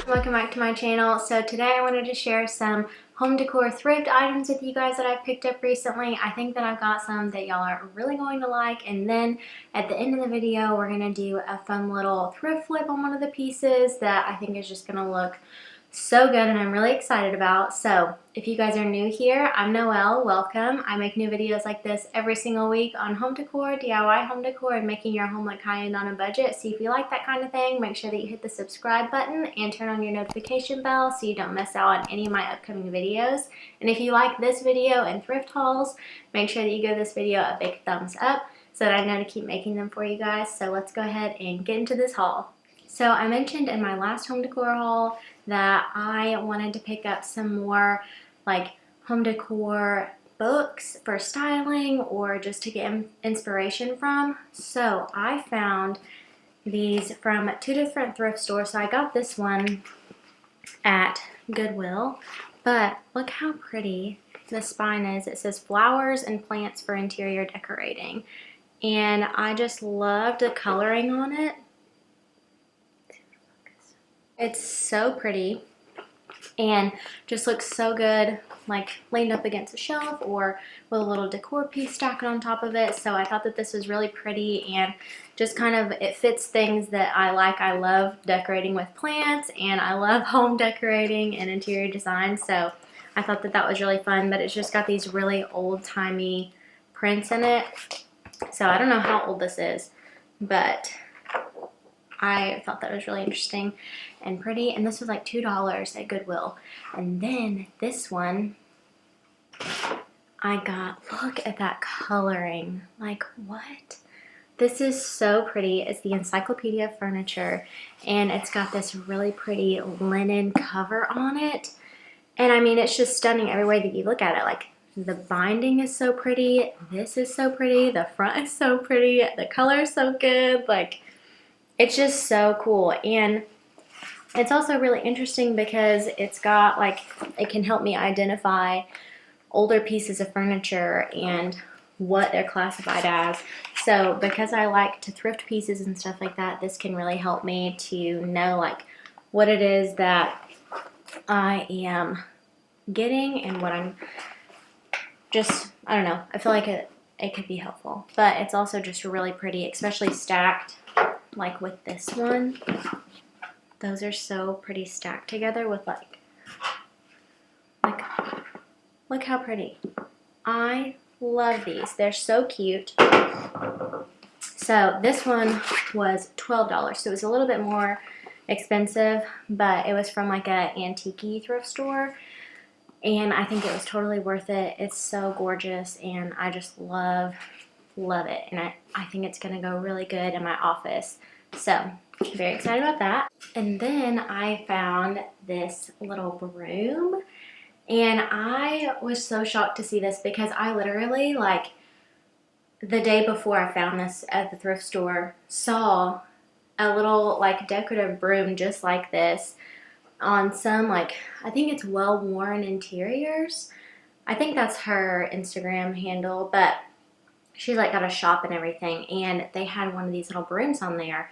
Welcome back to my channel. So today I wanted to share some home decor thrift items with you guys that I've picked up recently. I think that I've got some that y'all are really going to like, and then at the end of the video we're going to do a fun little thrift flip on one of the pieces that I think is just going to look so good and I'm really excited about. So if you guys are new here, I'm Noelle. Welcome. I make new videos like this every single week on home decor, DIY home decor, and making your home look high-end on a budget. So if you like that kind of thing, make sure that you hit the subscribe button and turn on your notification bell so you don't miss out on any of my upcoming videos. And if you like this video and thrift hauls, make sure that you give this video a big thumbs up so that I know to keep making them for you guys. So let's go ahead and get into this haul. So I mentioned in my last home decor haul that I wanted to pick up some more like home decor books for styling or just to get inspiration from. So I found these from two different thrift stores. So I got this one at Goodwill, but look how pretty the spine is. It says flowers and plants for interior decorating. And I just love the coloring on it. It's so pretty and just looks so good like leaned up against a shelf or with a little decor piece stacked on top of it. So I thought that this was really pretty and just kind of it fits things that I like. I love decorating with plants and I love home decorating and interior design. So I thought that that was really fun, but it's just got these really old-timey prints in it. So I don't know how old this is, but I thought that was really interesting and pretty, and this was like $2 at Goodwill. And then this one I got, look at that coloring, like what? This is so pretty. It's the Encyclopedia furniture and it's got this really pretty linen cover on it. And I mean, it's just stunning every way that you look at it. Like the binding is so pretty, this is so pretty, the front is so pretty, the color is so good, like it's just so cool. And it's also really interesting because it's got like, it can help me identify older pieces of furniture and what they're classified as. So because I like to thrift pieces and stuff like that, this can really help me to know like what it is that I am getting and what I'm just, I don't know, I feel like it could be helpful. But it's also just really pretty, especially stacked. Like with this one, those are so pretty stacked together with like look how pretty. I love these. They're so cute. So this one was $12, so it was a little bit more expensive, but it was from like a antique thrift store, and I think it was totally worth it. It's so gorgeous, and I just love it, and I think it's gonna go really good in my office. So very excited about that. And then I found this little broom, and I was so shocked to see this because I literally like the day before I found this at the thrift store saw a little like decorative broom just like this on some like, I think it's Well Worn Interiors. I think that's her Instagram handle, but she's like got a shop and everything, and they had one of these little brooms on there.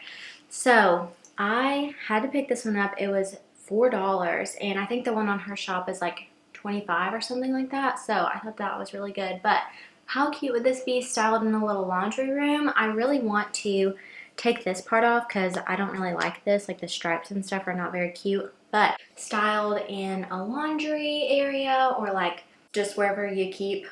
So I had to pick this one up. It was $4, and I think the one on her shop is like $25 or something like that. So I thought that was really good. But how cute would this be styled in a little laundry room? I really want to take this part off because I don't really like this. Like the stripes and stuff are not very cute. But styled in a laundry area or like just wherever you keep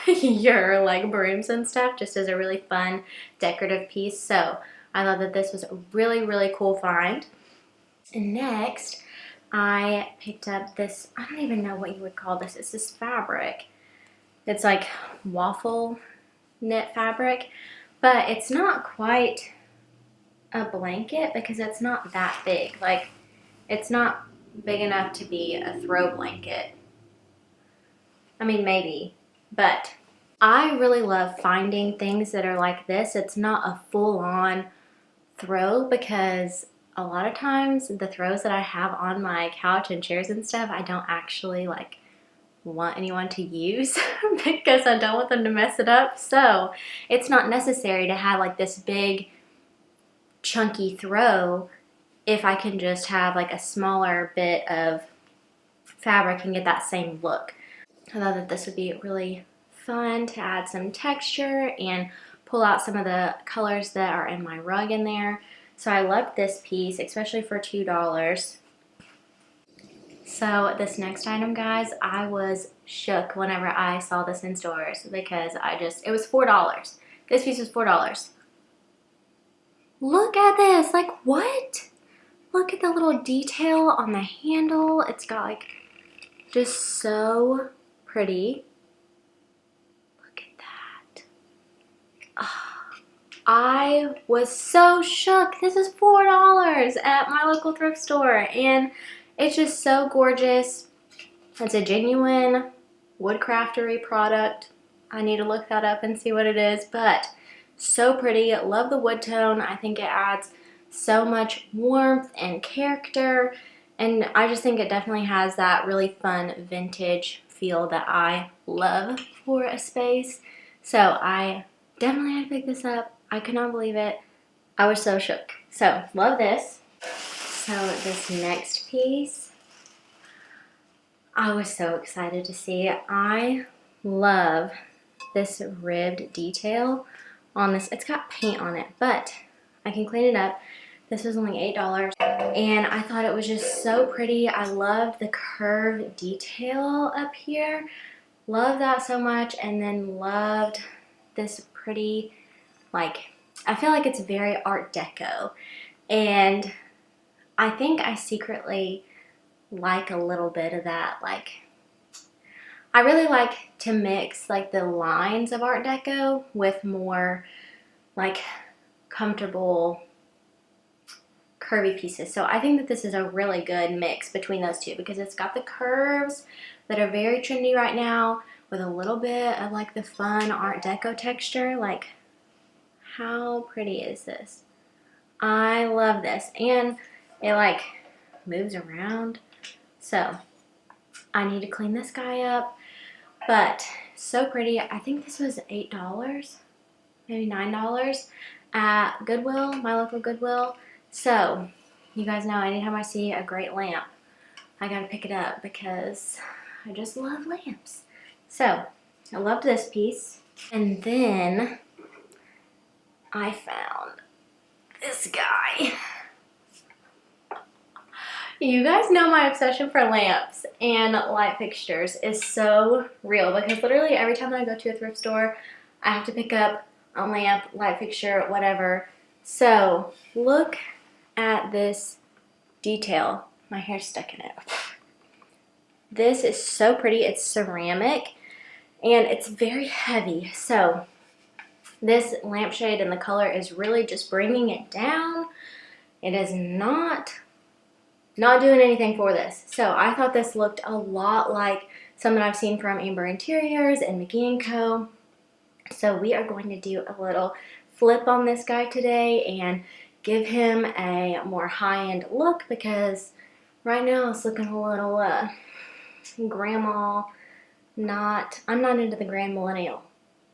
your like brooms and stuff, just as a really fun decorative piece. So I love that this was a really, really cool find. And next I picked up this, I don't even know what you would call this. It's this fabric. It's like waffle knit fabric, but it's not quite a blanket because it's not that big. Like it's not big enough to be a throw blanket. I mean, maybe, but I really love finding things that are like this. It's not a full-on throw because a lot of times the throws that I have on my couch and chairs and stuff, I don't actually like want anyone to use because I don't want them to mess it up. So it's not necessary to have like this big chunky throw if I can just have like a smaller bit of fabric and get that same look. I thought that this would be really fun to add some texture and pull out some of the colors that are in my rug in there. So I loved this piece, especially for $2. So this next item, guys, I was shook whenever I saw this in stores because it was $4. This piece was $4. Look at this, like what? Look at the little detail on the handle. It's got like, just so pretty. Look at that. Oh, I was so shook. This is $4 at my local thrift store, and it's just so gorgeous. It's a genuine woodcraftery product. I need to look that up and see what it is, but so pretty. Love the wood tone. I think it adds so much warmth and character, and I just think it definitely has that really fun vintage feel that I love for a space. So I definitely had to pick this up. I could not believe it. I was so shook. So love this. So this next piece, I was so excited to see. I love this ribbed detail on this. It's got paint on it, but I can clean it up. This was only $8, and I thought it was just so pretty. I loved the curved detail up here. Love that so much, and then loved this pretty, like, I feel like it's very Art Deco, and I think I secretly like a little bit of that. Like, I really like to mix like the lines of Art Deco with more like comfortable curvy pieces. So I think that this is a really good mix between those two because it's got the curves that are very trendy right now with a little bit of like the fun Art Deco texture. Like, how pretty is this? I love this, and it like moves around. So I need to clean this guy up, but so pretty. I think this was $8, maybe $9 at Goodwill, my local Goodwill. So you guys know anytime I see a great lamp, I gotta pick it up because I just love lamps. So I loved this piece. And then I found this guy. You guys know my obsession for lamps and light fixtures is so real because literally every time I go to a thrift store, I have to pick up a lamp, light fixture, whatever. So look at this detail. My hair's stuck in it. This is so pretty. It's ceramic and it's very heavy. So this lampshade and the color is really just bringing it down. It is not doing anything for this. So I thought this looked a lot like some that I've seen from Amber Interiors and McGee & Co. So we are going to do a little flip on this guy today and give him a more high-end look because right now it's looking a little grandma, I'm not into the grand millennial.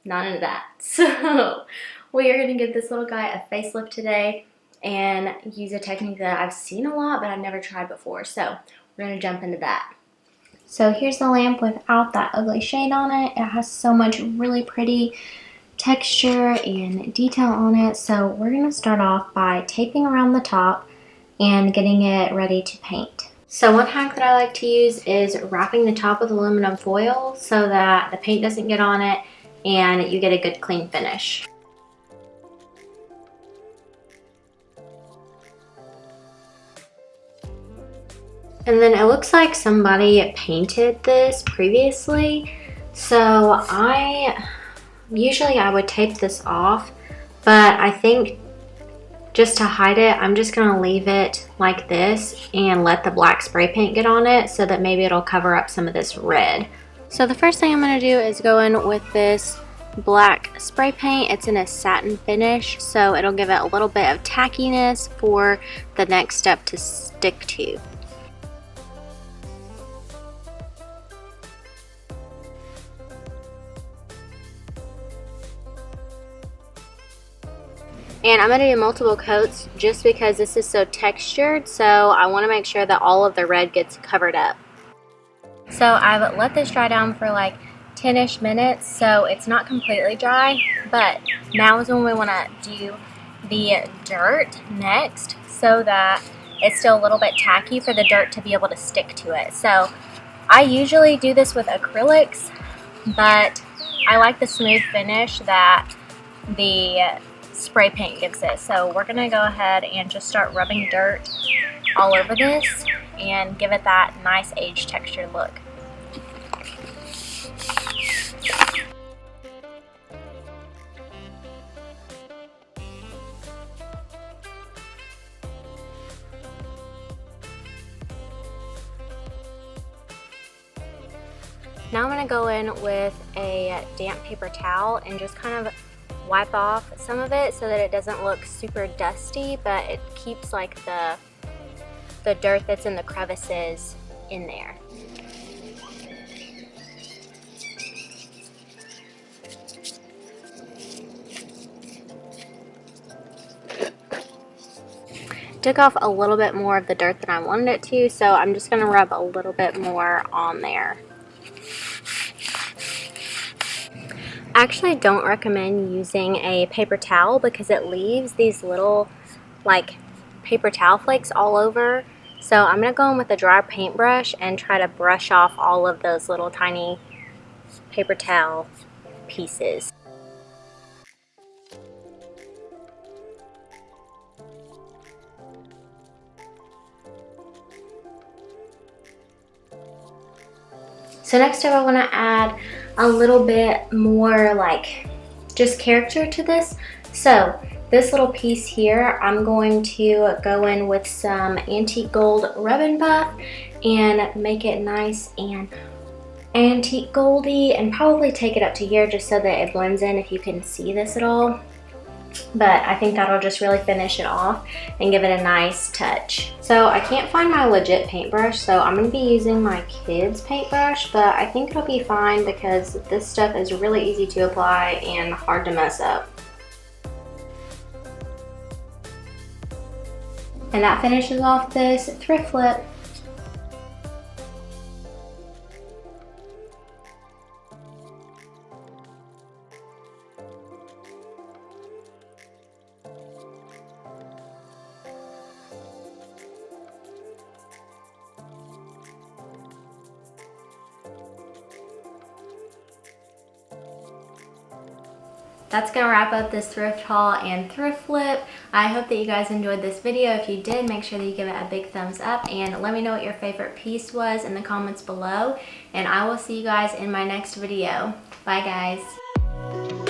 Not into that. So we are going to give this little guy a facelift today and use a technique that I've seen a lot but I've never tried before. So we're going to jump into that. So here's the lamp without that ugly shade on it. It has so much really pretty texture and detail on it. So we're going to start off by taping around the top and getting it ready to paint. So one hack that I like to use is wrapping the top with aluminum foil so that the paint doesn't get on it and you get a good clean finish. And then it looks like somebody painted this previously. So usually I would tape this off, but I think just to hide it, I'm just gonna leave it like this and let the black spray paint get on it so that maybe it'll cover up some of this red. So the first thing I'm gonna do is go in with this black spray paint. It's in a satin finish, so it'll give it a little bit of tackiness for the next step to stick to. And I'm going to do multiple coats just because this is so textured, so I want to make sure that all of the red gets covered up. So I've let this dry down for like 10-ish minutes, so it's not completely dry, but now is when we want to do the dirt next so that it's still a little bit tacky for the dirt to be able to stick to it. So I usually do this with acrylics, but I like the smooth finish that the spray paint gives it. So we're gonna go ahead and just start rubbing dirt all over this and give it that nice aged texture look. Now I'm going to go in with a damp paper towel and just kind of wipe off some of it so that it doesn't look super dusty, but it keeps like the dirt that's in the crevices in there. Took off a little bit more of the dirt than I wanted it to, so I'm just going to rub a little bit more on there. I actually don't recommend using a paper towel because it leaves these little like paper towel flakes all over. So I'm going to go in with a dry paintbrush and try to brush off all of those little tiny paper towel pieces. So next up I want to add a little bit more like just character to this. So this little piece here, I'm going to go in with some antique gold rub-and buff and make it nice and antique goldy, and probably take it up to here just so that it blends in if you can see this at all. But I think that'll just really finish it off and give it a nice touch. So I can't find my legit paintbrush, so I'm going to be using my kids paintbrush, but I think it'll be fine because this stuff is really easy to apply and hard to mess up. And that finishes off this thrift flip. That's gonna wrap up this thrift haul and thrift flip. I hope that you guys enjoyed this video. If you did, make sure that you give it a big thumbs up and let me know what your favorite piece was in the comments below. And I will see you guys in my next video. Bye guys.